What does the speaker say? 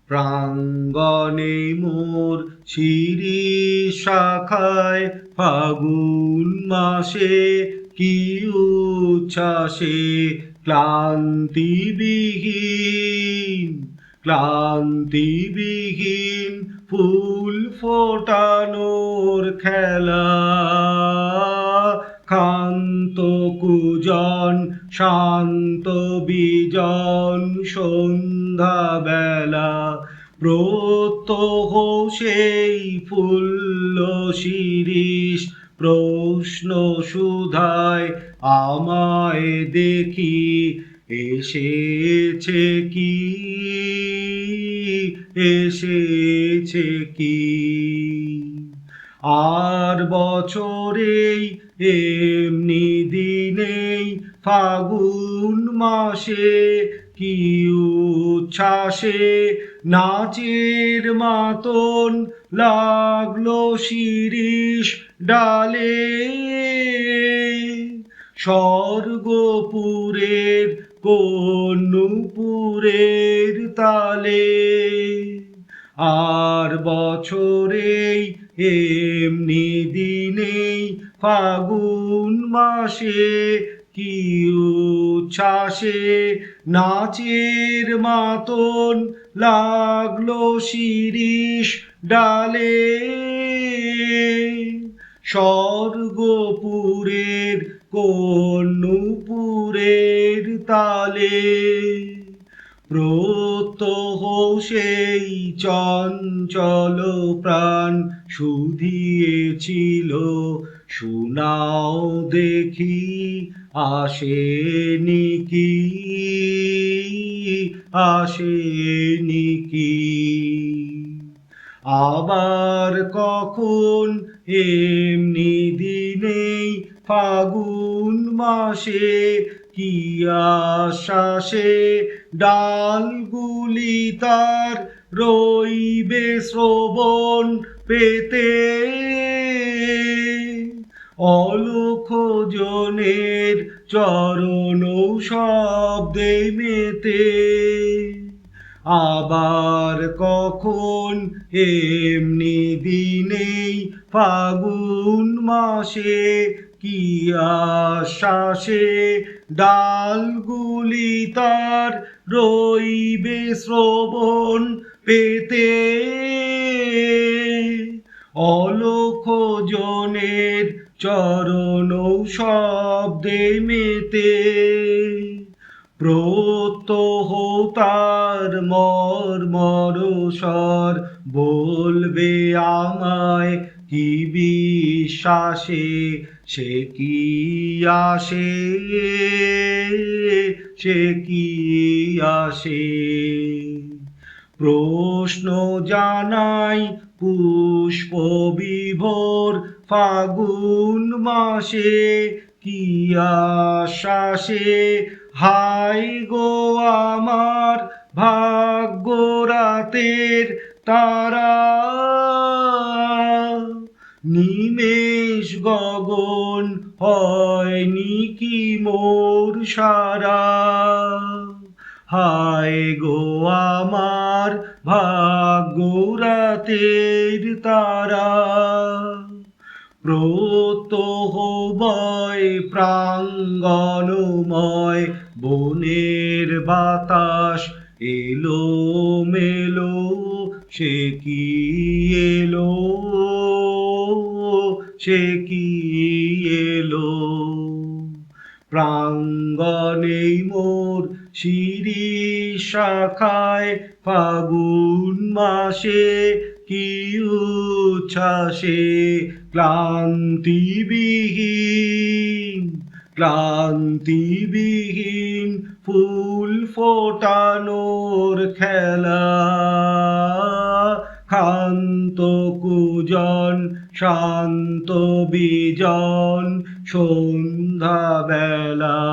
প্রাঙ্গণে মোর শিরিষ শাখায় ফাগুন মাসে কি উচ্ছ্বাসে ক্লান্তিবিহীন ফুল ফোটানোর খেলা। ক্ষান্ত কুজন শান্ত বিজন সন্ধ্যা বেলা, প্রত্যহ সেই ফুল্ল শিরিষ প্রশ্ন সুধায় আমায় দেখি এসেছে কি, এসেছে কি। আর বছরেই এমনি দিনেই ফাগুন মাসে কি উচ্ছ্বাসে নাচের মাতন লাগলো শিরিষ ডালে। স্বর্গপুরের কোন নূপুরের তালে। আর বছরেই এমনি দিনেই ফাগুন মাসে কি উচ্ছ্বাসে নাচের মাতন লাগলো শিরিষ ডালে। স্বর্গপুরের কোন নূপুরের তালে। প্রত্যহ সেই চঞ্চল প্রাণ শুধিয়েছিল শুনাও দেখি আসেনি কি, আসেনি কি। আবার কখন এমনি দিনেই ফাগুন মাসে কি আশ্বাসে ডালগুলি তার রইবে শ্রবণ পেতে। অলক্ষ জনের চরণ শব্দে মেতে। আবার কখন এমনি দিনেই ফাগুন মাসে কি আশ্বাসে ডালগুলি তার রইবে শ্রবণ পেতে। অলক্ষ জনের চরণ শব্দে মেতে। প্রত্যহ তার মর্মর স্বর বলবে আমায় কি বিশ্বাসে সে কি আসে, সে কি আসে। প্রশ্ন জানাই পুষ্প বিভোর ফাগুন মাসে কি আশ্বাসে। হায় গো আমার ভাগ্য রাতের তারা, নিমেষ গগন হয়নি কি মোর সারা। হায় গো আমার ভাগ্য রাতের তারা। প্রত্যহ বয় প্রাঙ্গণময় বনের বাতাস এলো মেলো সে কি এলো, সে কি এলো। প্রাঙ্গণেই মোর শিরিষ শাখায় ফাগুন মাসে কি উচ্ছ্বাসে ক্লান্তিবিহীন ফুল ফোটানোর খেলা। ক্ষান্ত কুজন শান্ত বিজন সন্ধ্যা বেলা।